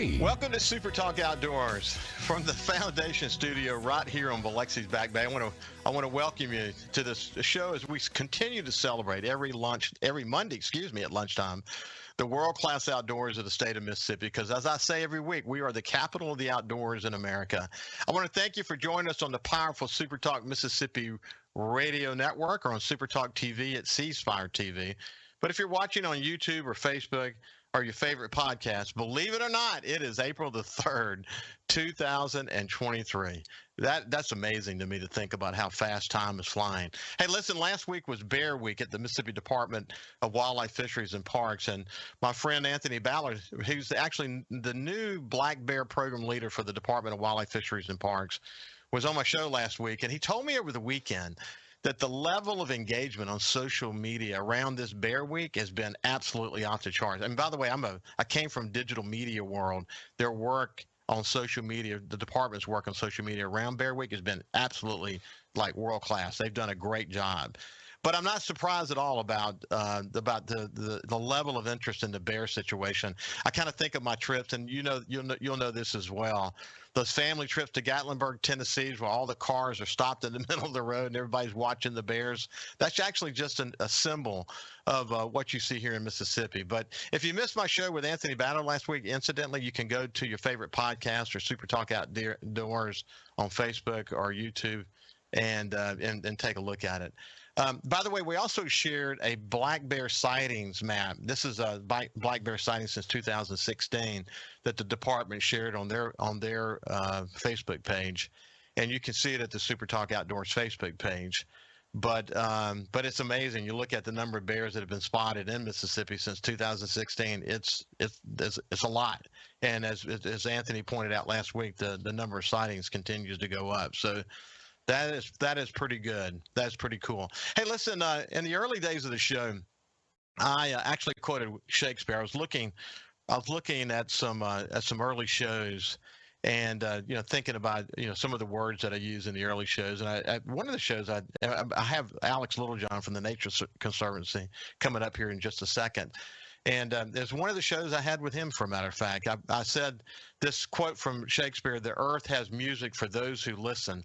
3. Welcome to Super Talk Outdoors from the Foundation Studio right here on Biloxi's Back Bay. I want to welcome you to this show as we continue to celebrate every Monday, at lunchtime, the world-class outdoors of the state of Mississippi. Because as I say every week, we are the capital of the outdoors in America. I want to thank you for joining us on the powerful Super Talk Mississippi radio network or on Super Talk TV at Ceasefire TV. But if you're watching on YouTube or Facebook or your favorite podcast, believe it or not, it is April the 3rd, 2023. That's amazing to me to think about how fast time is flying. Hey, listen, last week was Bear Week at the Mississippi Department of Wildlife, Fisheries, and Parks. And my friend Anthony Ballard, who's actually the new Black Bear Program Leader for the Department of Wildlife, Fisheries, and Parks, was on my show last week. And he told me over the weekend that the level of engagement on social media around this Bear Week has been absolutely off the charts. And by the way, I came from digital media world. Their work on social media, the department's work on social media around Bear Week has been absolutely like world class. They've done a great job. But I'm not surprised at all about the level of interest in the bear situation. I kind of think of my trips, and you'll know this as well. Those family trips to Gatlinburg, Tennessee, where all the cars are stopped in the middle of the road and everybody's watching the bears. That's actually just a symbol of what you see here in Mississippi. But if you missed my show with Anthony Ballard last week, incidentally, you can go to your favorite podcast or Super Talk Outdoors on Facebook or YouTube and take a look at it. By the way, we also shared a black bear sightings map. This is a black bear sighting since 2016 that the department shared on their Facebook page, and you can see it at the Super Talk Outdoors Facebook page. But it's amazing. You look at the number of bears that have been spotted in Mississippi since 2016. It's a lot, and as Anthony pointed out last week, the number of sightings continues to go up. So that is pretty good. That's pretty cool. Hey, listen, in the early days of the show, I actually quoted Shakespeare. I was looking at some early shows, and thinking about some of the words that I use in the early shows. And one of the shows I have Alex Littlejohn from the Nature Conservancy coming up here in just a second. And there's one of the shows I had with him, for a matter of fact. I said this quote from Shakespeare: "The earth has music for those who listen."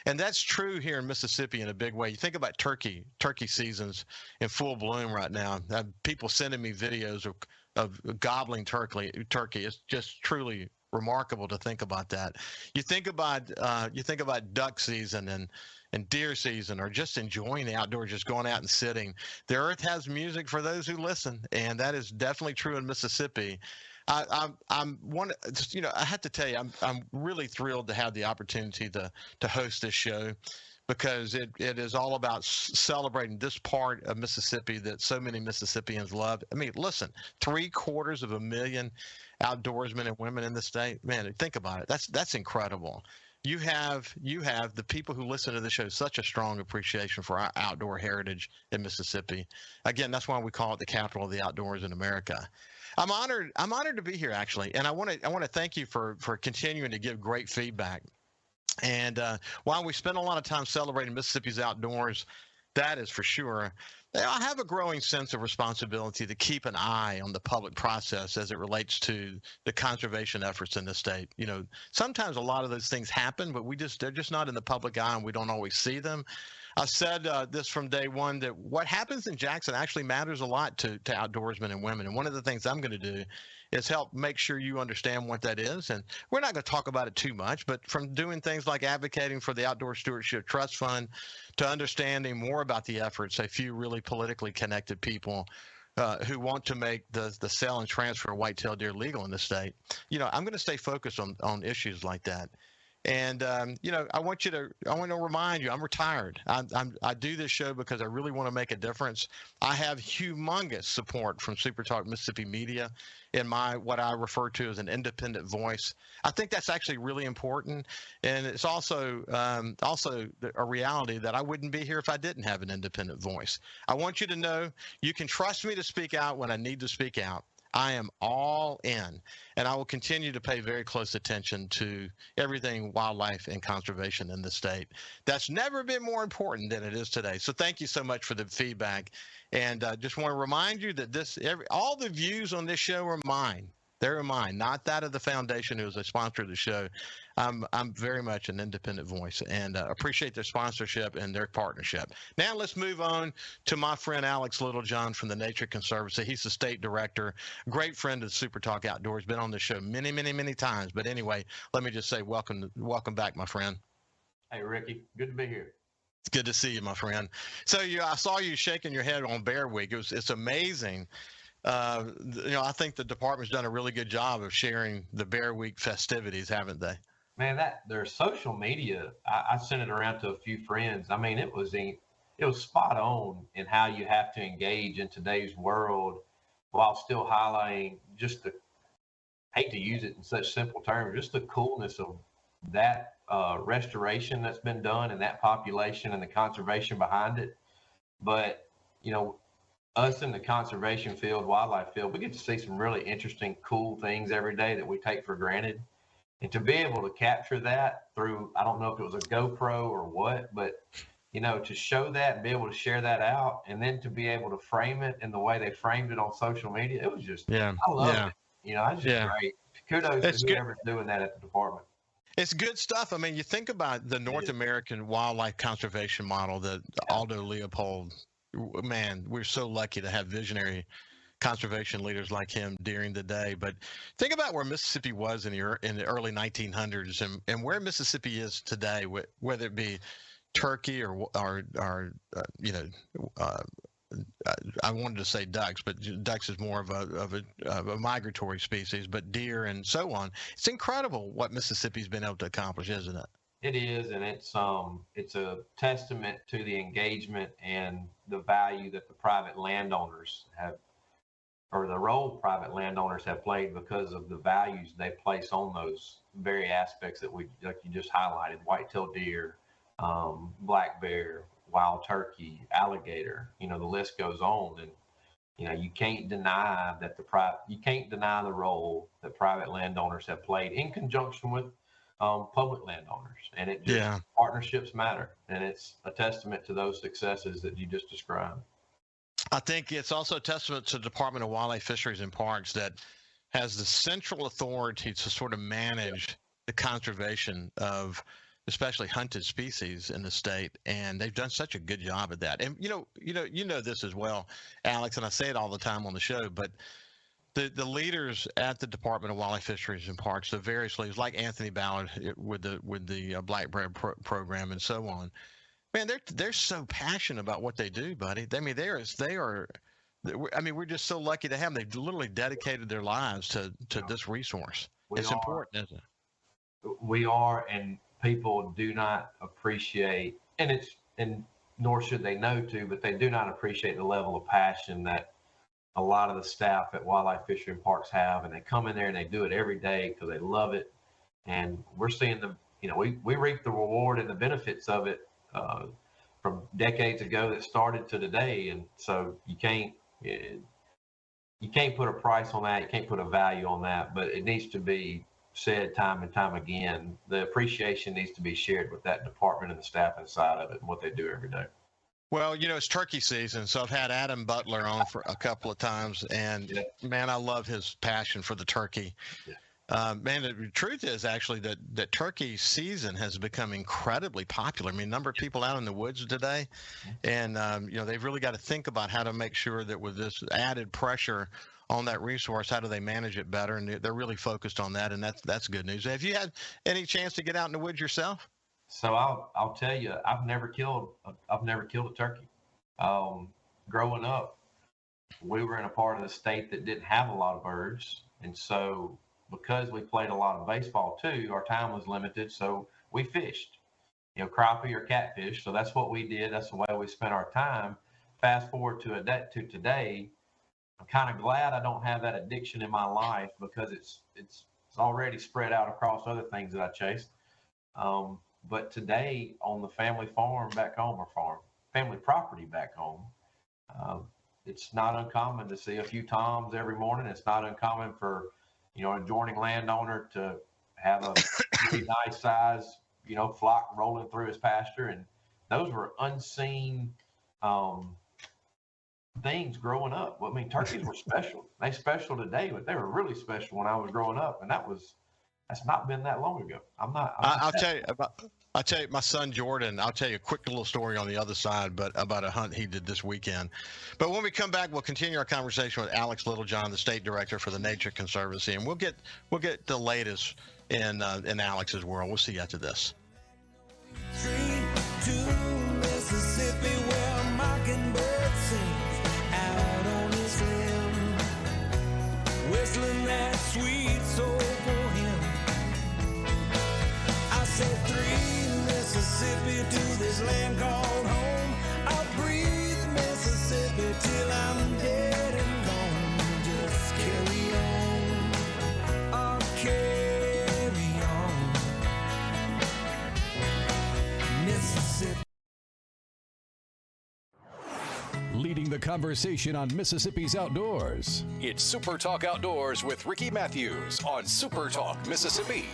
And that's true here in Mississippi in a big way. You think about turkey seasons in full bloom right now. People sending me videos of gobbling turkey. It's just truly remarkable to think about that. You think about duck season and deer season, or just enjoying the outdoors, just going out and sitting. The earth has music for those who listen, and that is definitely true in Mississippi. I have to tell you, I'm really thrilled to have the opportunity to host this show, because it is all about celebrating this part of Mississippi that so many Mississippians love. I mean, listen, 750,000 outdoorsmen and women in the state. Man, think about it. That's incredible. You have the people who listen to the show such a strong appreciation for our outdoor heritage in Mississippi. Again, that's why we call it the capital of the outdoors in America. I'm honored to be here, actually, and I want to thank you for continuing to give great feedback. And while we spend a lot of time celebrating Mississippi's outdoors, that is for sure, I have a growing sense of responsibility to keep an eye on the public process as it relates to the conservation efforts in the state. Sometimes a lot of those things happen, but they're just not in the public eye, and we don't always see them. I said this from day one, that what happens in Jackson actually matters a lot to outdoorsmen and women. And one of the things I'm going to do is help make sure you understand what that is. And we're not going to talk about it too much, but from doing things like advocating for the Outdoor Stewardship Trust Fund to understanding more about the efforts a few really politically connected people who want to make the sale and transfer of white-tailed deer legal in the state. I'm going to stay focused on issues like that. And, I want to remind you, I'm retired. I do this show because I really want to make a difference. I have humongous support from SuperTalk Mississippi Media in what I refer to as an independent voice. I think that's actually really important. And it's also a reality that I wouldn't be here if I didn't have an independent voice. I want you to know you can trust me to speak out when I need to speak out. I am all in, and I will continue to pay very close attention to everything wildlife and conservation in the state. That's never been more important than it is today. So thank you so much for the feedback. And just want to remind you that all the views on this show are mine. They're mine, not that of the foundation who is a sponsor of the show. I'm very much an independent voice, and appreciate their sponsorship and their partnership. Now let's move on to my friend Alex Littlejohn from the Nature Conservancy. He's the state director, great friend of SuperTalk Outdoors, been on the show many, many, many times. But anyway, let me just say welcome back, my friend. Hey, Ricky, good to be here. It's good to see you, my friend. So I saw you shaking your head on Bear Week. It's amazing. I think the department's done a really good job of sharing the Bear Week festivities, haven't they? Man, their social media, I sent it around to a few friends. I mean, it was spot on in how you have to engage in today's world while still highlighting just hate to use it in such simple terms, just the coolness of that restoration that's been done and that population and the conservation behind it. But, us in the conservation field, wildlife field, we get to see some really interesting, cool things every day that we take for granted. And to be able to capture that through, I don't know if it was a GoPro or what, but, to show that and be able to share that out, and then to be able to frame it in the way they framed it on social media, it was just, I love it. It's just great. Kudos to whoever's doing that at the department. It's good stuff. I mean, you think about the North American wildlife conservation model that Aldo Leopold, man, we're so lucky to have visionary conservation leaders like him during the day. But think about where Mississippi was in the early 1900s and where Mississippi is today, whether it be turkey or I wanted to say ducks, but ducks is more of a migratory species, but deer and so on. It's incredible what Mississippi's been able to accomplish, isn't it? It is, and it's a testament to the engagement and the value that the private landowners have, or the role private landowners have played because of the values they place on those very aspects that like you just highlighted: white-tailed deer, black bear, wild turkey, alligator. The list goes on, and you can't deny that the role that private landowners have played in conjunction with public landowners, and partnerships matter, and it's a testament to those successes that you just described. I think it's also a testament to the Department of Wildlife, Fisheries, and Parks that has the central authority to sort of manage the conservation of especially hunted species in the state, and they've done such a good job at that. And you know this as well, Alex, and I say it all the time on the show, but the leaders at the Department of Wildlife, Fisheries, and Parks, the various leaders like Anthony Ballard with the Black Bear program and so on, man, they're so passionate about what they do, buddy. I mean, we're just so lucky to have them. They've literally dedicated their lives to this resource. It's important, isn't it? We are, and people do not appreciate, and nor should they know to, but they do not appreciate the level of passion that a lot of the staff at Wildlife, Fishery, and Parks have, and they come in there and they do it every day because they love it. And we're seeing we reap the reward and the benefits of it from decades ago that started to today. And so you can't put a price on that. You can't put a value on that, but it needs to be said time and time again. The appreciation needs to be shared with that department and the staff inside of it and what they do every day. Well, it's turkey season, so I've had Adam Butler on for a couple of times, and man, I love his passion for the turkey. Man, the truth is actually that turkey season has become incredibly popular. I mean, number of people out in the woods today, and they've really got to think about how to make sure that with this added pressure on that resource, how do they manage it better? And they're really focused on that, and that's good news. Have you had any chance to get out in the woods yourself? So I'll tell you, I've never killed a turkey. Growing up, we were in a part of the state that didn't have a lot of birds, and so because we played a lot of baseball too, our time was limited. So we fished, crappie or catfish. So that's what we did. That's the way we spent our time. Fast forward to today, I'm kind of glad I don't have that addiction in my life because it's already spread out across other things that I chased. But today on the family farm back home, or family property back home, it's not uncommon to see a few toms every morning. It's not uncommon for, an adjoining landowner to have a pretty nice size, flock rolling through his pasture. And those were unseen things growing up. I mean, turkeys were special. They special today, but they were really special when I was growing up, and that's not been that long ago. I'm not. I'll tell you about. I'll tell you, my son Jordan, I'll tell you a quick little story on the other side, but about a hunt he did this weekend. But when we come back, we'll continue our conversation with Alex Littlejohn, the state director for the Nature Conservancy, and we'll get the latest in Alex's world. We'll see you after this. To Mississippi, where a mockingbird sings out on his limb, whistling that sweet soul for him. I said 3 Mississippi to this land called home. I'll breathe Mississippi till I'm dead and gone. Just carry on, I'll carry on, Mississippi. Leading the conversation on Mississippi's outdoors. It's Super Talk Outdoors with Ricky Matthews on Super Talk Mississippi.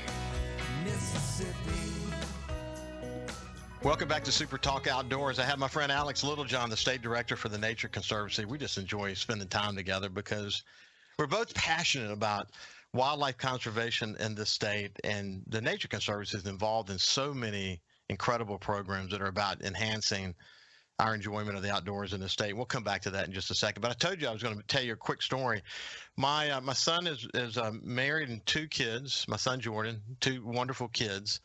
Welcome back to Super Talk Outdoors. I have my friend Alex Littlejohn, the state director for the Nature Conservancy. We just enjoy spending time together because we're both passionate about wildlife conservation in this state, and the Nature Conservancy is involved in so many incredible programs that are about enhancing our enjoyment of the outdoors in the state. We'll come back to that in just a second. But I told you I was going to tell you a quick story. My son is married and 2 kids. My son Jordan, 2 wonderful kids,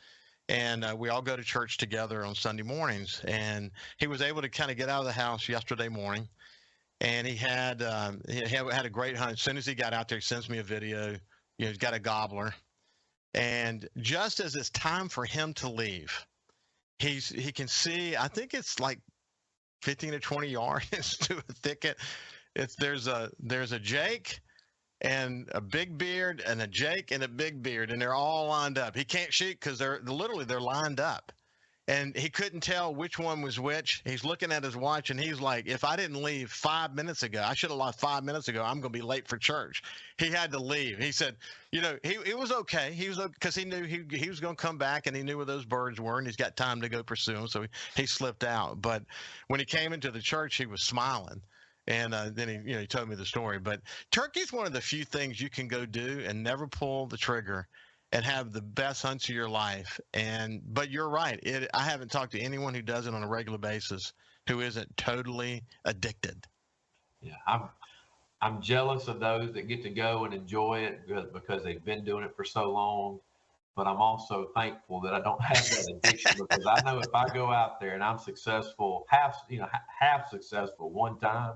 and we all go to church together on Sunday mornings. And he was able to kind of get out of the house yesterday morning, and he had a great hunt. As soon as he got out there, he sends me a video. You know, he's got a gobbler, and just as it's time for him to leave, he can see. I think it's like 15 to 20 yards to a thicket. There's a Jake and a big beard and a Jake and a big beard, and they're all lined up. He can't shoot because they're lined up, and he couldn't tell which one was which. He's looking at his watch, and he's like, if I didn't leave 5 minutes ago, I should have left 5 minutes ago. I'm going to be late for church. He had to leave. He said, you know, it was okay. He was, because he knew he was going to come back, and he knew where those birds were, and he's got time to go pursue them. So he slipped out. But when he came into the church, he was smiling. And then he told me the story. But turkey's one of the few things you can go do and never pull the trigger and have the best hunts of your life. But you're right. I haven't talked to anyone who does it on a regular basis who isn't totally addicted. Yeah, I'm jealous of those that get to go and enjoy it because they've been doing it for so long. But I'm also thankful that I don't have that addiction, because I know if I go out there and I'm successful, half successful one time,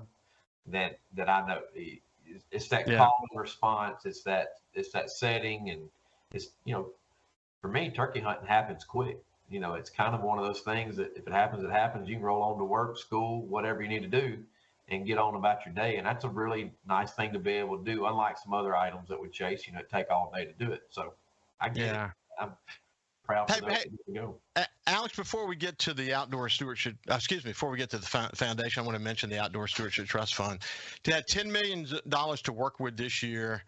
that I know it's that call and response. It's that setting, and it's, for me, turkey hunting happens quick. It's kind of one of those things that if it happens, it happens. You can roll on to work, school, whatever you need to do, and get on about your day. And that's a really nice thing to be able to do, unlike some other items that would chase, it take all day to do it. So I get it. I'm proud to go. Alex, before we get to the Outdoor Stewardship, before we get to the foundation, I want to mention the Outdoor Stewardship Trust Fund. They had $10 million to work with this year.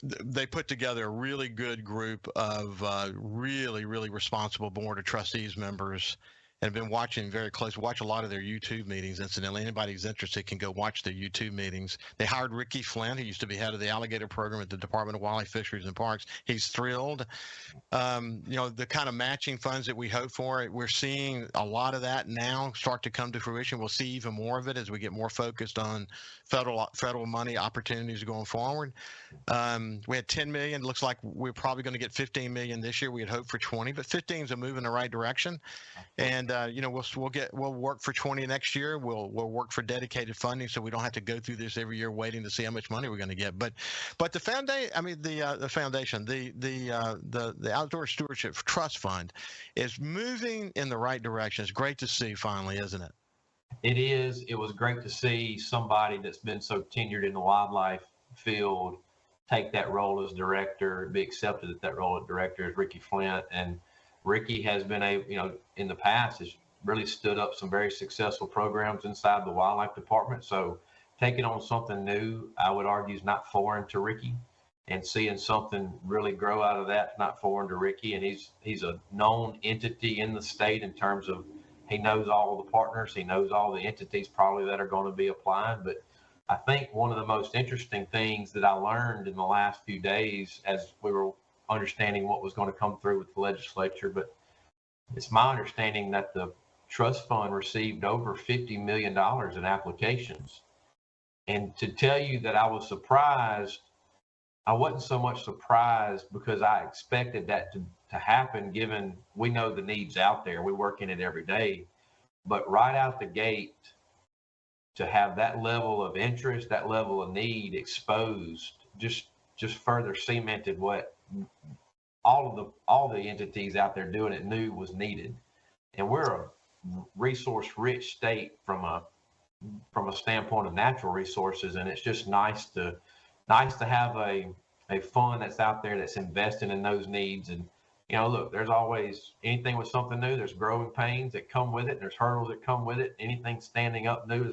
They put together a really good group of really, really responsible board of trustees members, and have been watching very closely. Watch a lot of their YouTube meetings, incidentally. Anybody who's interested can go watch their YouTube meetings. They hired Ricky Flint, who used to be head of the alligator program at the Department of Wildlife, Fisheries, and Parks. He's thrilled. The kind of matching funds that we hope for, we're seeing a lot of that now start to come to fruition. We'll see even more of it as we get more focused on federal money opportunities going forward. We had 10 million. Looks like we're probably going to get 15 million this year. We had hoped for 20, but 15 is a move in the right direction. And we'll work for 20 next year. We'll work for dedicated funding, so we don't have to go through this every year waiting to see how much money we're going to get. But the foundation, the Outdoor Stewardship Trust Fund is moving in the right direction. It's great to see finally, isn't it? It is. It was great to see somebody that's been so tenured in the wildlife field take that role as director, be accepted at that role as director, as Ricky Flint. And Ricky has been in the past has really stood up some very successful programs inside the wildlife department. So taking on something new, I would argue, is not foreign to Ricky, and seeing something really grow out of that's not foreign to Ricky. And he's a known entity in the state in terms of He knows all the partners. He knows all the entities probably that are going to be applying. But I think one of the most interesting things that I learned in the last few days as we were understanding what was going to come through with the legislature, but it's my understanding that the trust fund received over $50 million in applications. And to tell you that I was surprised, I wasn't so much surprised because I expected that to happen, given we know the needs out there. We work in it every day. But right out the gate, to have that level of interest, that level of need exposed, just further cemented what all the entities out there doing it knew was needed. And we're a resource-rich state from a standpoint of natural resources, and it's just nice to have a fund that's out there that's investing in those needs. And look, there's always anything with something new. There's growing pains that come with it, and there's hurdles that come with it. Anything standing up new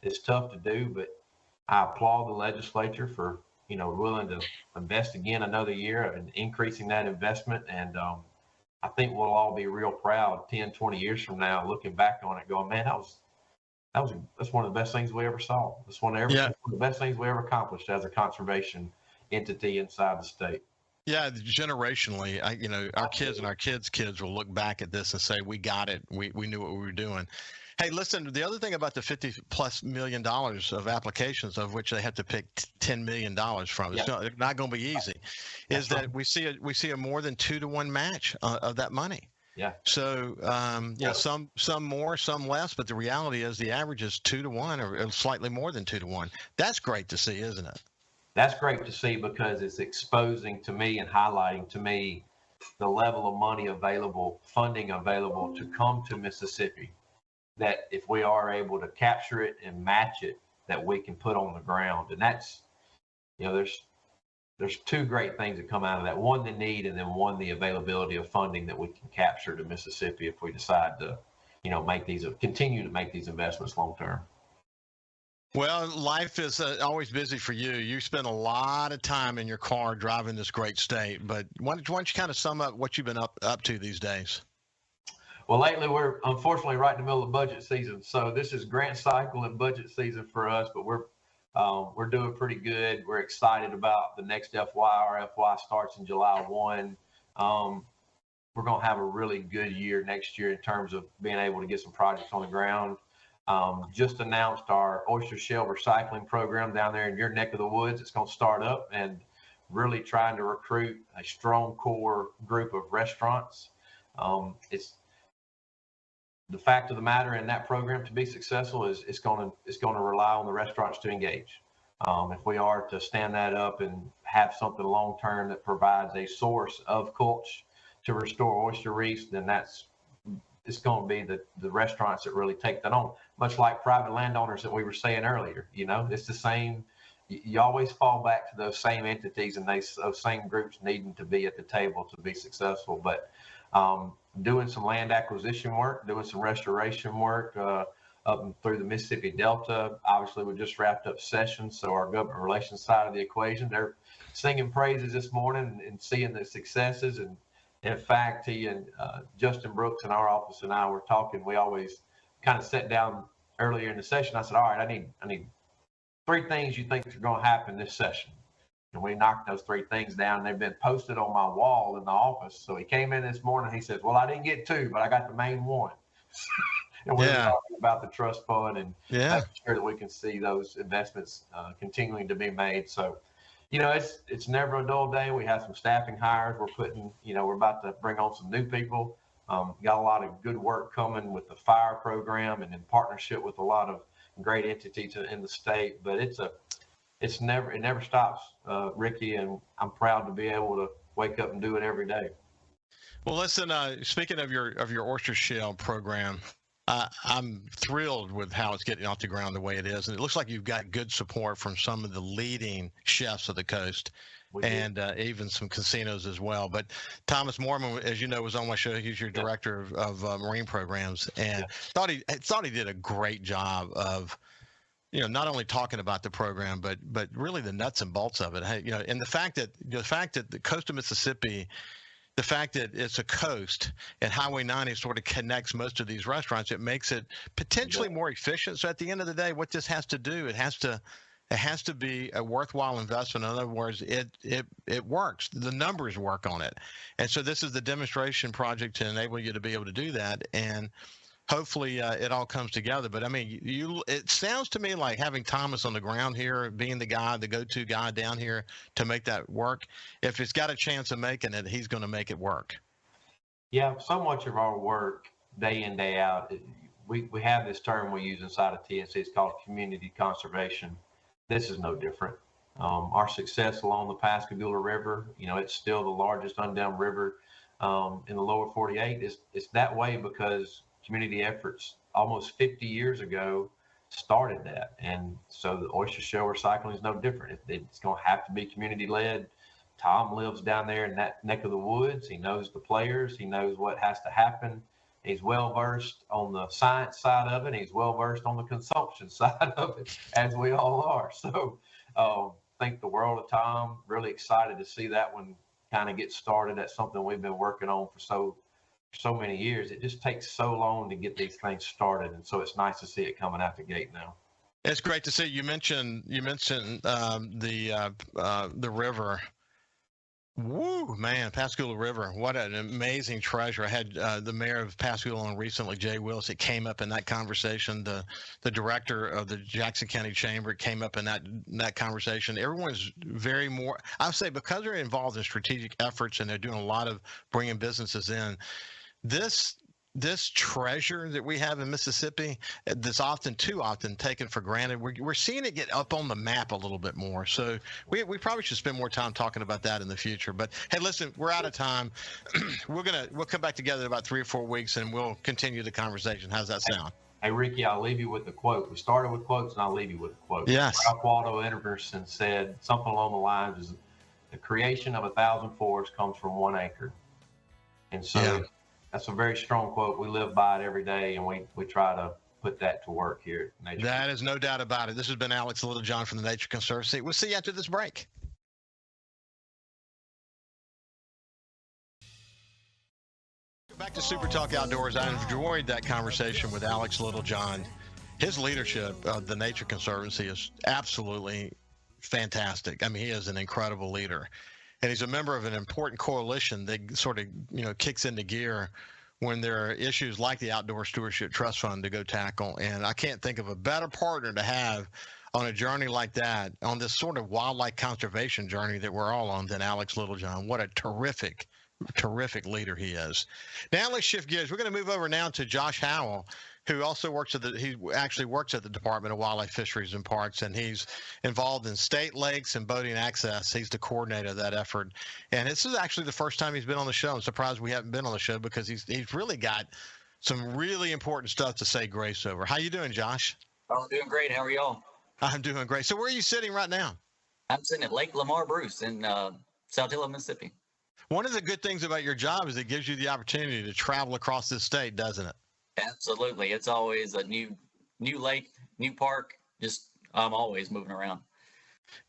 is tough to do, but I applaud the legislature for willing to invest again another year and increasing that investment. And I think we'll all be real proud 10, 20 years from now, looking back on it, going, man, that's one of the best things we ever saw. That's one of the best things we ever accomplished as a conservation entity inside the state. Yeah, generationally, our kids and our kids' kids will look back at this and say, we got it. We knew what we were doing. Hey, listen, the other thing about the $50+ million of applications, of which they have to pick $10 million from, it's not going to be easy, is that we see a more than 2-to-1 match of that money. Yeah. So, some more, some less, but the reality is the average is 2-to-1 or slightly more than 2-to-1. That's great to see, isn't it? That's great to see, because it's exposing to me and highlighting to me the level of money available, funding available to come to Mississippi, that if we are able to capture it and match it, that we can put on the ground. And that's, there's two great things that come out of that. One, the need, and then one, the availability of funding that we can capture to Mississippi if we decide to, continue to make these investments long term. Well, life is always busy for you. You spend a lot of time in your car driving this great state, but why don't you kind of sum up what you've been up to these days? Well, lately we're unfortunately right in the middle of budget season. So this is grant cycle and budget season for us, but we're doing pretty good. We're excited about the next FY. Our FY starts in July 1. We're going to have a really good year next year in terms of being able to get some projects on the ground. Just announced our oyster shell recycling program down there in your neck of the woods. It's going to start up, and really trying to recruit a strong core group of restaurants. It's the fact of the matter in that program to be successful is it's going to rely on the restaurants to engage. If we are to stand that up and have something long term that provides a source of culture to restore oyster reefs, then it's going to be the restaurants that really take that on, much like private landowners that we were saying earlier. It's the same. You always fall back to those same entities and those same groups needing to be at the table to be successful. But doing some land acquisition work, doing some restoration work up and through the Mississippi Delta. Obviously, we just wrapped up sessions, so our government relations side of the equation, they're singing praises this morning and seeing the successes. And in fact, he and Justin Brooks in our office and I were talking. We always kind of sat down earlier in the session. I said, all right, I need 3 things you think are going to happen this session. And we knocked those 3 things down. They've been posted on my wall in the office. So he came in this morning. He says, well, I didn't get 2, but I got the main one. And we were talking about the trust fund and making sure that we can see those investments continuing to be made. So, it's never a dull day. We have some staffing hires. We're putting, we're about to bring on some new people. Got a lot of good work coming with the fire program and in partnership with a lot of great entities in the state. But it never stops, Ricky, and I'm proud to be able to wake up and do it every day. Well, listen, speaking of your oyster shell program, I'm thrilled with how it's getting off the ground the way it is. And it looks like you've got good support from some of the leading chefs of the coast and even some casinos as well. But Thomas Mormon, as you know, was on my show. He's your director of marine programs, and thought he did a great job of, not only talking about the program, but really the nuts and bolts of it. Hey, and the fact that the coast of Mississippi the fact that it's a coast and Highway 90 sort of connects most of these restaurants, it makes it potentially more efficient. So at the end of the day, what this has to do, it has to be a worthwhile investment. In other words, it works. The numbers work on it. And so this is the demonstration project to enable you to be able to do that. And hopefully it all comes together. But I mean, it sounds to me like having Thomas on the ground here, being the go-to guy down here to make that work. If it's got a chance of making it, he's going to make it work. Yeah, so much of our work day in, day out, we have this term we use inside of TNC. It's called community conservation. This is no different. Our success along the Pascagoula River, it's still the largest undammed river in the lower 48. It's that way because community efforts almost 50 years ago started that. And so the oyster shell recycling is no different. It's going to have to be community led. Tom lives down there in that neck of the woods. He knows the players. He knows what has to happen. He's well versed on the science side of it. He's well versed on the consumption side of it, as we all are. So think the world of Tom. Really excited to see that one kind of get started. That's something we've been working on for so many years. It just takes so long to get these things started, and so it's nice to see it coming out the gate now. It's great to see. You mentioned the river. Woo, man, Pascagoula River, what an amazing treasure. I had the mayor of Pascagoula on recently, Jay Willis. It came up in that conversation. The director of the Jackson County Chamber came up in that conversation. Everyone's I would say, because they're involved in strategic efforts and they're doing a lot of bringing businesses in, this treasure that we have in Mississippi that's too often taken for granted, we're seeing it get up on the map a little bit more. So we probably should spend more time talking about that in the future. But hey, listen, we're out of time. We'll come back together in about 3 or 4 weeks and we'll continue the conversation. How's that sound? Hey, Ricky, I'll leave you with the quote. We started with quotes and I'll leave you with a quote. Yes. Ralph Waldo Emerson said something along the lines is, the creation of 1,000 forests comes from 1 acre. And so that's a very strong quote. We live by it every day, and we try to put that to work here at Nature. That is no doubt about it. This has been Alex Littlejohn from the Nature Conservancy. We'll see you after this break. Back to Super Talk Outdoors. I enjoyed that conversation with Alex Littlejohn. His leadership of the Nature Conservancy is absolutely fantastic. I mean, he is an incredible leader. And he's a member of an important coalition that sort of, kicks into gear when there are issues like the Outdoor Stewardship Trust Fund to go tackle. And I can't think of a better partner to have on a journey like that, on this sort of wildlife conservation journey that we're all on, than Alex Littlejohn. What a terrific leader he is. Now let's shift gears. We're going to move over now to Josh Howell, who also works at the Department of Wildlife, Fisheries, and Parks, and he's involved in state lakes and boating access. He's the coordinator of that effort. And this is actually the first time he's been on the show. I'm surprised we haven't been on the show because he's really got some really important stuff to say grace over. How you doing, Josh? Oh, I'm doing great. How are y'all? I'm doing great. So where are you sitting right now? I'm sitting at Lake Lamar Bruce in Saltillo, Mississippi. One of the good things about your job is it gives you the opportunity to travel across this state, doesn't it? Absolutely. It's always a new lake, new park. I'm always moving around.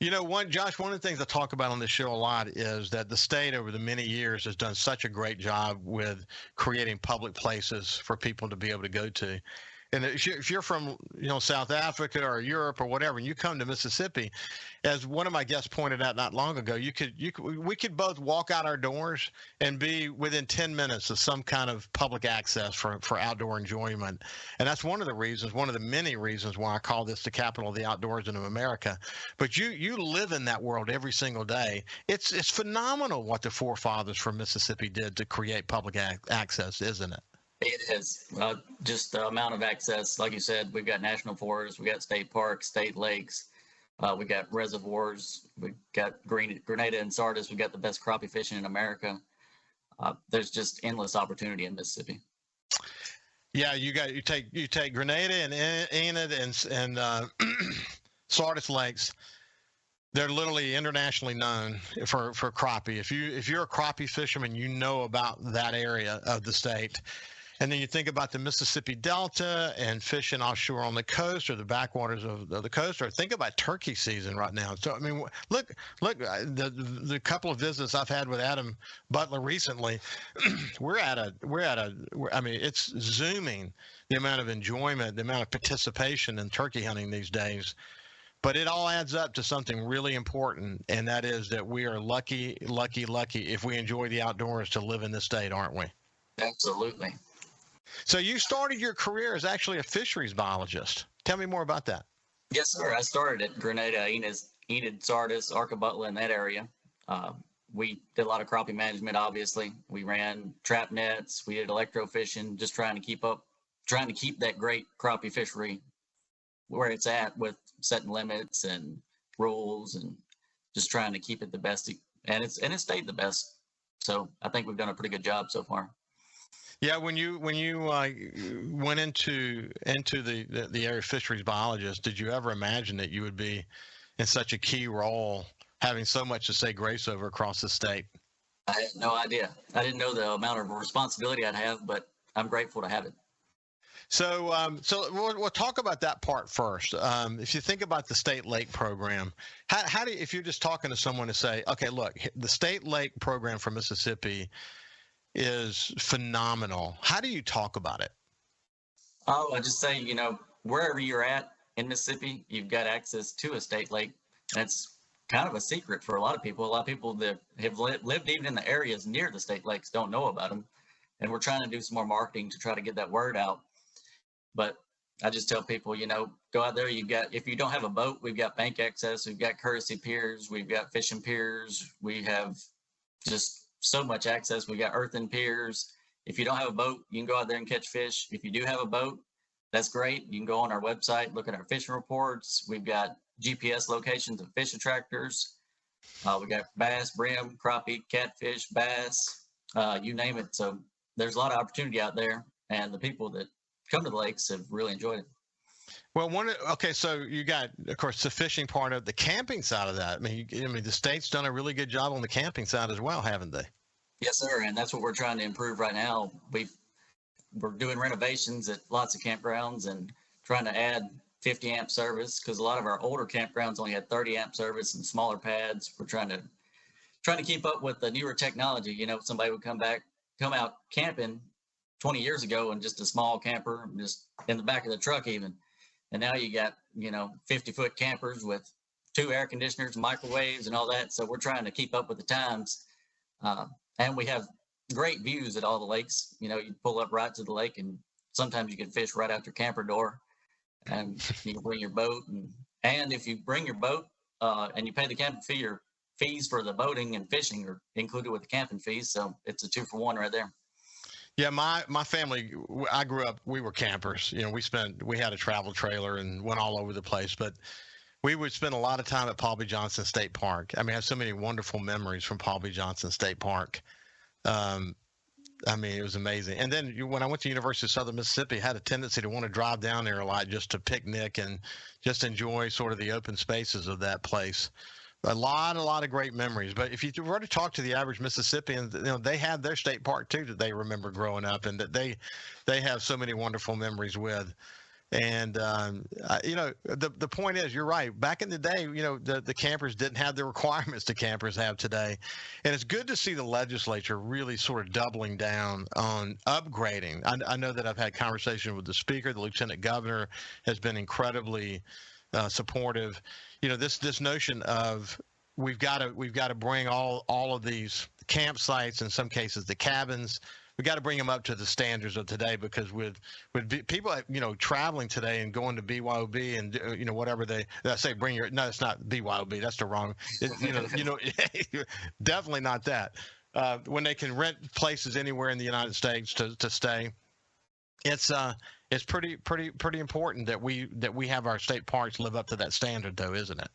Josh, one of the things I talk about on this show a lot is that the state over the many years has done such a great job with creating public places for people to be able to go to. And if you're from, South Africa or Europe or whatever, and you come to Mississippi, as one of my guests pointed out not long ago, we could both walk out our doors and be within 10 minutes of some kind of public access for outdoor enjoyment. And that's one of the many reasons why I call this the capital of the outdoors in America. But you live in that world every single day. It's phenomenal what the forefathers from Mississippi did to create public access, isn't it? It is just the amount of access. Like you said, we've got national forests, we got state parks, state lakes, we got reservoirs, we got Grenada and Sardis. We got the best crappie fishing in America. There's just endless opportunity in Mississippi. Yeah, you take Grenada and Enid and Sardis lakes. They're literally internationally known for crappie. If you're a crappie fisherman, you know about that area of the state. And then you think about the Mississippi Delta and fishing offshore on the coast or the backwaters of the coast, or think about turkey season right now. So, I mean, look, the couple of visits I've had with Adam Butler recently, I mean, it's zooming the amount of enjoyment, the amount of participation in turkey hunting these days. But it all adds up to something really important, and that is that we are lucky if we enjoy the outdoors to live in this state, aren't we? Absolutely. So you started your career as actually a fisheries biologist. Tell me more about that. Yes, sir. I started at Grenada, Enid, Sardis, Arcabutla, in that area. We did a lot of crappie management, obviously. We ran trap nets. We did electrofishing, just trying to keep that great crappie fishery where it's at, with setting limits and rules, and just trying to keep it the best. And it stayed the best. So I think we've done a pretty good job so far. Yeah, when you went into the area of fisheries biologist, did you ever imagine that you would be in such a key role, having so much to say grace over across the state? I had no idea. I didn't know the amount of responsibility I'd have, but I'm grateful to have it. So, we'll talk about that part first. If you think about the state lake program, how do you, if you're just talking to someone to say, okay, look, the state lake program for Mississippi is phenomenal. How do you talk about it? Oh, I just say, wherever you're at in Mississippi, you've got access to a state lake. That's kind of a secret for a lot of people. A lot of people that have lived even in the areas near the state lakes don't know about them. And we're trying to do some more marketing to try to get that word out. But I just tell people, go out there. If you don't have a boat, we've got bank access. We've got courtesy piers. We've got fishing piers. We have just so much access. We got earthen piers. If you don't have a boat, you can go out there and catch fish. If you do have a boat, that's great. You can go on our website, look at our fishing reports. We've got GPS locations of fish attractors. We got bass, brim, crappie, catfish, bass, you name it. So there's a lot of opportunity out there, and the people that come to the lakes have really enjoyed it. Well, so you got, of course, the fishing part of the camping side of that. I mean, the state's done a really good job on the camping side as well, haven't they? Yes, sir. And that's what we're trying to improve right now. We're doing renovations at lots of campgrounds and trying to add 50 amp service, because a lot of our older campgrounds only had 30 amp service and smaller pads. We're trying to keep up with the newer technology. Somebody would come out camping 20 years ago in just a small camper, just in the back of the truck even. And now you got, 50-foot campers with 2 air conditioners, microwaves, and all that. So we're trying to keep up with the times. And we have great views at all the lakes. You pull up right to the lake, and sometimes you can fish right out your camper door, and you can bring your boat. And if you bring your boat and you pay the camping fee, your fees for the boating and fishing are included with the camping fees. So it's a 2-for-1 right there. Yeah, my family, I grew up, we were campers. We had a travel trailer and went all over the place, but we would spend a lot of time at Paul B. Johnson State Park. I mean, I have so many wonderful memories from Paul B. Johnson State Park. I mean, it was amazing. And then when I went to University of Southern Mississippi, I had a tendency to want to drive down there a lot just to picnic and just enjoy sort of the open spaces of that place. A lot of great memories. But if you were to talk to the average Mississippian, they have their state park too that they remember growing up, and that they have so many wonderful memories with. And the point is, you're right. Back in the day, the campers didn't have the requirements the campers have today, and it's good to see the legislature really sort of doubling down on upgrading. I know that I've had conversation with the speaker. The lieutenant governor has been incredibly supportive. This notion of we've got to bring all of these campsites, in some cases the cabins, we got to bring them up to the standards of today, because with people traveling today and going to BYOB and whatever they say, no, it's not BYOB, that's the wrong, definitely not that. When they can rent places anywhere in the United States to stay, it's pretty important that we have our state parks live up to that standard, though, isn't it?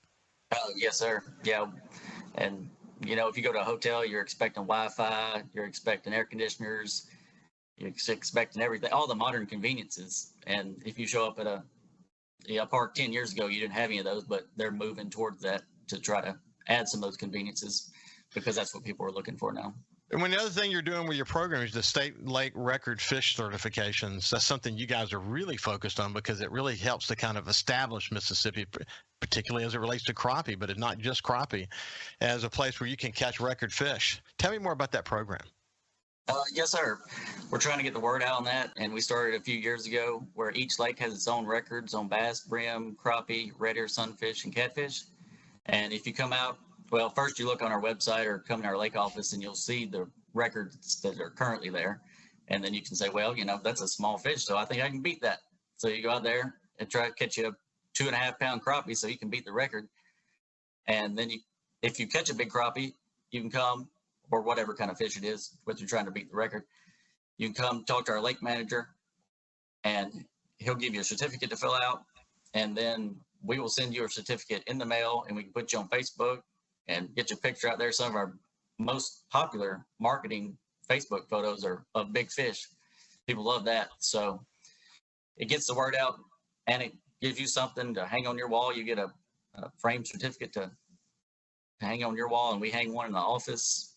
Yes, sir. Yeah, and if you go to a hotel, you're expecting Wi-Fi, you're expecting air conditioners, you're expecting everything, all the modern conveniences. And if you show up at a park 10 years ago, you didn't have any of those, but they're moving towards that to try to add some of those conveniences, because that's what people are looking for now. And when the other thing you're doing with your program is the state lake record fish certifications, that's something you guys are really focused on because it really helps to kind of establish Mississippi, particularly as it relates to crappie, but it's not just crappie, as a place where you can catch record fish. Tell me more about that program. Yes, sir. We're trying to get the word out on that, and we started a few years ago where each lake has its own records on bass, brim, crappie, red ear sunfish, and catfish. And if you come out, well, first you look on our website or come to our lake office and you'll see the records that are currently there. And then you can say, well, that's a small fish, so I think I can beat that. So you go out there and try to catch you a 2.5 pound crappie so you can beat the record. And then if you catch a big crappie, you can come, or whatever kind of fish it is, what you're trying to beat the record. You can come talk to our lake manager and he'll give you a certificate to fill out. And then we will send you a certificate in the mail and we can put you on Facebook and get your picture out there. Some of our most popular marketing Facebook photos are of big fish. People love that. So it gets the word out and it gives you something to hang on your wall. You get a framed certificate to hang on your wall, and we hang one in the office.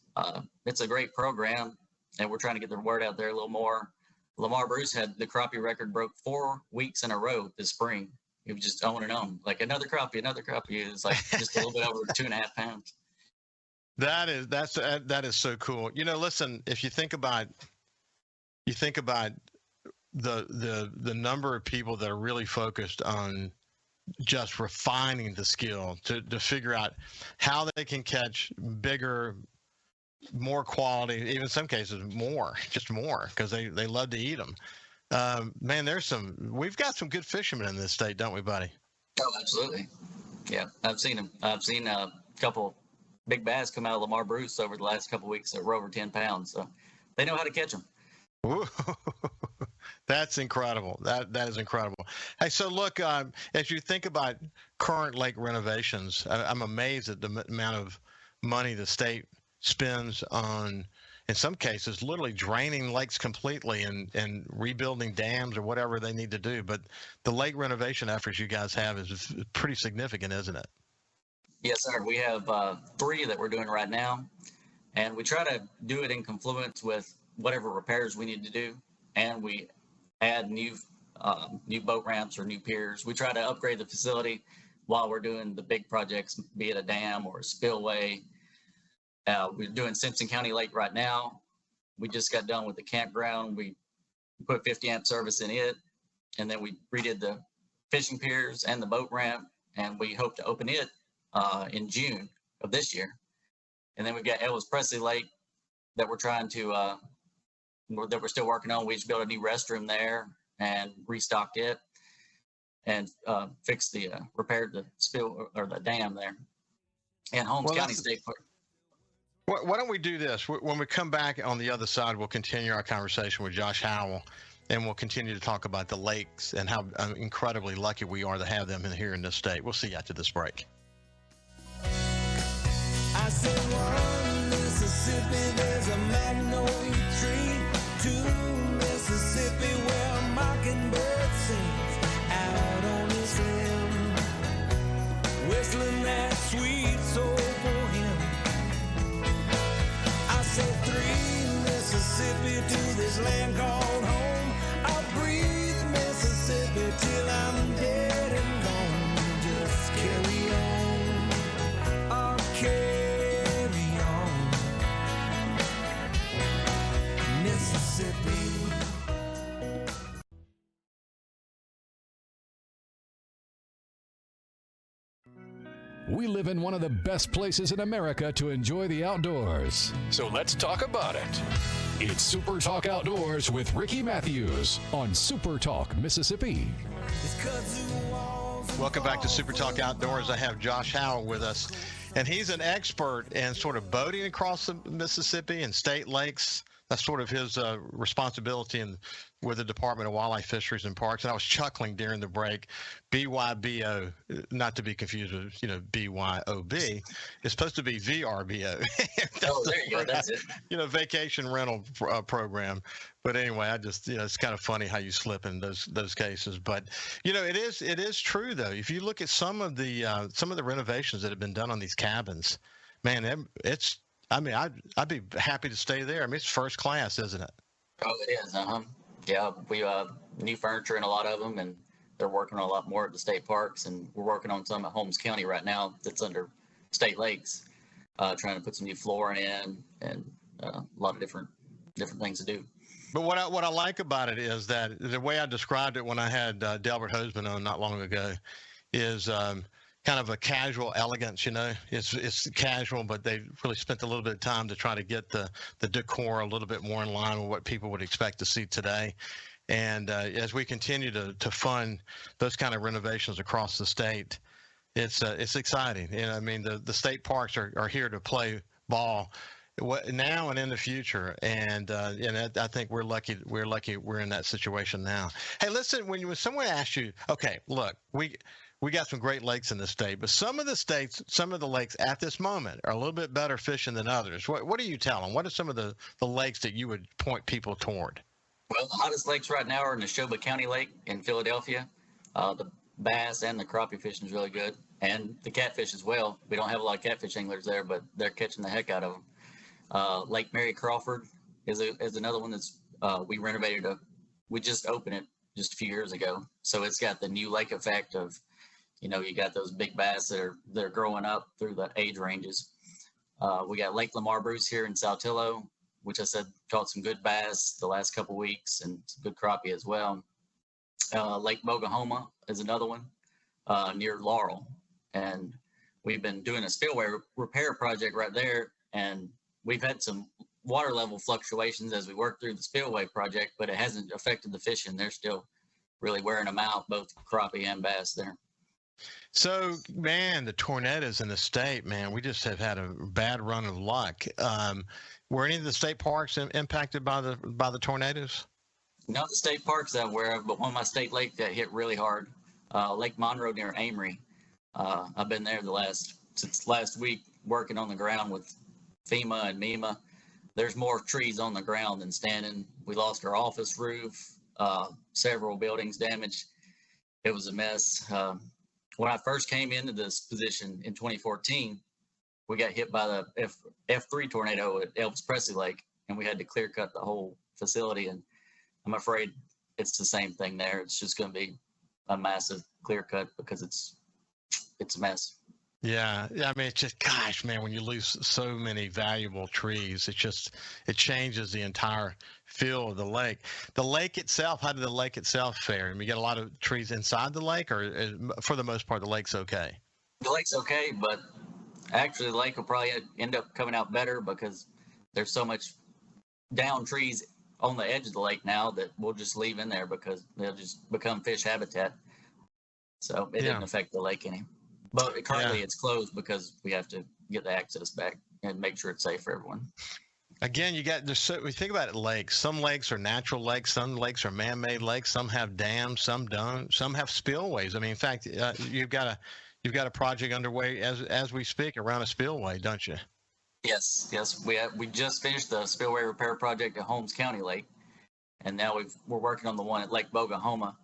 It's a great program, and we're trying to get the word out there a little more. Lamar Bruce had the crappie record broke 4 weeks in a row this spring. It was just on and on, like another crappie. It's like just a little bit over 2.5 pounds. That is so cool. Listen, if you think about the number of people that are really focused on just refining the skill to figure out how they can catch bigger, more quality, even in some cases more, because they love to eat them. Man, we've got some good fishermen in this state, don't we, buddy? Oh, absolutely. Yeah, I've seen them. I've seen a couple big bass come out of Lamar Bruce over the last couple of weeks that were over 10 pounds. So they know how to catch them. Ooh, that's incredible. That is incredible. Hey, so look, as you think about current lake renovations, I'm amazed at the amount of money the state spends on, in some cases, literally draining lakes completely and rebuilding dams or whatever they need to do. But the lake renovation efforts you guys have is pretty significant, isn't it? Yes, sir. We have 3 that we're doing right now, and we try to do it in confluence with whatever repairs we need to do, and we add new boat ramps or new piers. We try to upgrade the facility while we're doing the big projects, be it a dam or a spillway. We're doing Simpson County Lake right now. We just got done with the campground. We put 50 amp service in it, and then we redid the fishing piers and the boat ramp, and we hope to open it in June of this year. And then we've got Ellis Presley Lake that we're trying to that we're still working on. We just built a new restroom there and restocked it and repaired the spill or the dam there. And Holmes County State Park. Why don't we do this? When we come back on the other side, we'll continue our conversation with Josh Howell, and we'll continue to talk about the lakes and how incredibly lucky we are to have them here in this state. We'll see you after this break. I said, one Mississippi, there's a magnolia tree. 2 Mississippi, where a mockingbird sings out on his limb, whistling that sweet soulful hymn. I said, 3 Mississippi, to this land called home. I'll breathe Mississippi till I'm dead and gone. Just carry on, I'll carry on, Mississippi. We live in one of the best places in America to enjoy the outdoors. So let's talk about it. It's Super Talk Outdoors with Ricky Matthews on Super Talk Mississippi. Welcome back to Super Talk Outdoors. I have Josh Howell with us, and he's an expert in sort of boating across the Mississippi and state lakes. That's sort of his responsibility with the Department of Wildlife, Fisheries, and Parks. And I was chuckling during the break. BYBO, not to be confused with, BYOB. It's supposed to be VRBO. Oh, there you go. That's it. Vacation rental program. But anyway, I just, it's kind of funny how you slip in those cases. But, it is true, though. If you look at some of the renovations that have been done on these cabins, man, I mean, I'd be happy to stay there. I mean, it's first class, isn't it? Oh, it is. Yeah, we new furniture in a lot of them, and they're working on a lot more at the state parks, and we're working on some at Holmes County right now that's under state lakes, trying to put some new flooring in and a lot of different things to do. But what I like about it is that the way I described it when I had Delbert Hosman on not long ago is kind of a casual elegance. You know, it's casual, but they really spent a little bit of time to try to get the decor a little bit more in line with what people would expect to see today. And as we continue to fund those kind of renovations across the state, it's exciting. You know, I mean, the state parks are here to play ball now and in the future, and I think we're lucky we're in that situation now. Hey, listen, when someone asks you, okay, look, we got some great lakes in the state, but some of the lakes at this moment are a little bit better fishing than others. What do you tell them? What are some of the lakes that you would point people toward? Well, the hottest lakes right now are in Neshoba County Lake in Philadelphia. The bass and the crappie fishing is really good, and the catfish as well. We don't have a lot of catfish anglers there, but they're catching the heck out of them. Lake Mary Crawford is another one that's we renovated. We just opened it just a few years ago, so it's got the new lake effect of, you know, you got those big bass that are growing up through the age ranges. We got Lake Lamar Bruce here in Saltillo, which I said caught some good bass the last couple weeks and some good crappie as well. Lake Bogahoma is another one near Laurel, and we've been doing a spillway repair project right there, and we've had some water level fluctuations as we work through the spillway project, but it hasn't affected the fishing. They're still really wearing them out, both crappie and bass there. So, man, the tornadoes in the state, man, we just have had a bad run of luck. Were any of the state parks impacted by the tornadoes? No, the state parks I'm aware of, but one of my state lakes that hit really hard, Lake Monroe near Amory. I've been there since last week working on the ground with FEMA and MEMA. There's more trees on the ground than standing. We lost our office roof, several buildings damaged. It was a mess. When I first came into this position in 2014, we got hit by the F3 tornado at Elvis Presley Lake, and we had to clear cut the whole facility. And I'm afraid it's the same thing there. It's just going to be a massive clear cut because it's a mess. Yeah. I mean, it's just, gosh, man, when you lose so many valuable trees, it changes the entire feel of the lake. The lake itself, how did the lake itself fare? I mean, you got a lot of trees inside the lake, or for the most part, the lake's okay? The lake's okay, but actually the lake will probably end up coming out better because there's so much down trees on the edge of the lake now that we'll just leave in there because they'll just become fish habitat. So it didn't affect the lake any. But currently it's closed because we have to get the access back and make sure it's safe for everyone. Again, we think about it, lakes. Some lakes are natural lakes. Some lakes are man-made lakes. Some have dams. Some don't. Some have spillways. I mean, in fact, you've got a project underway as we speak around a spillway, don't you? Yes. We just finished the spillway repair project at Holmes County Lake, and now we're working on the one at Lake Bogahoma,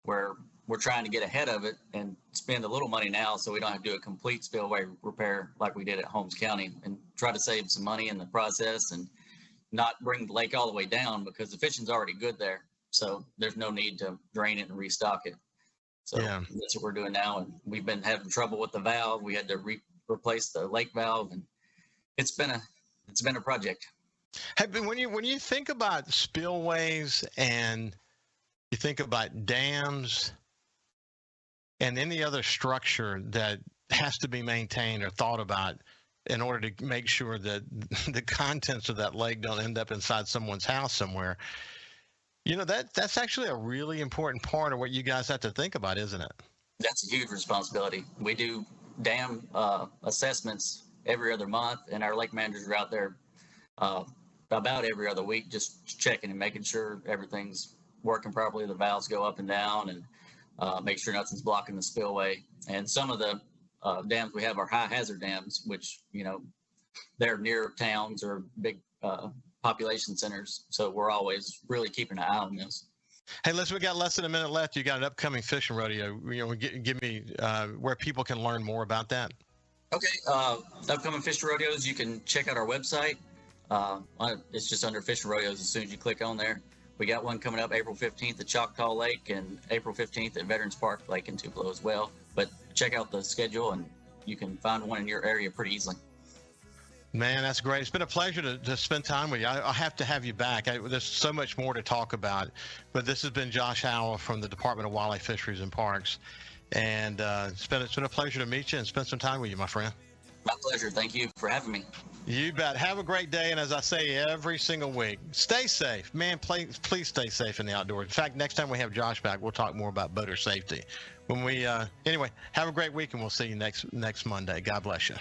where we're trying to get ahead of it and spend a little money now so we don't have to do a complete spillway repair like we did at Holmes County, and try to save some money in the process and not bring the lake all the way down because the fishing's already good there. So there's no need to drain it and restock it. So that's what we're doing now. And we've been having trouble with the valve. We had to replace the lake valve, and it's been a project. Hey, but when you think about spillways and you think about dams and any other structure that has to be maintained or thought about in order to make sure that the contents of that lake don't end up inside someone's house somewhere, you know, that's actually a really important part of what you guys have to think about, isn't it? That's a huge responsibility. We do dam assessments every other month, and our lake managers are out there about every other week just checking and making sure everything's working properly. The valves go up and down, and make sure nothing's blocking the spillway. And some of the dams we have are high hazard dams, which, you know, they're near towns or big population centers. So we're always really keeping an eye on this. Hey, listen, we got less than a minute left. You got an upcoming fishing rodeo. You know, give me where people can learn more about that. Okay. Upcoming fishing rodeos, you can check out our website. It's just under fishing rodeos as soon as you click on there. We got one coming up April 15th at Choctaw Lake and April 15th at Veterans Park Lake in Tupelo as well. But check out the schedule and you can find one in your area pretty easily. Man, that's great. It's been a pleasure to spend time with you. I have to have you back. There's so much more to talk about. But this has been Josh Howell from the Department of Wildlife, Fisheries, and Parks. And it's been a pleasure to meet you and spend some time with you, my friend. My pleasure. Thank you for having me. You bet. Have a great day. And as I say every single week, stay safe. Man, please stay safe in the outdoors. In fact, next time we have Josh back, we'll talk more about boater safety. Anyway, have a great week, and we'll see you next Monday. God bless you.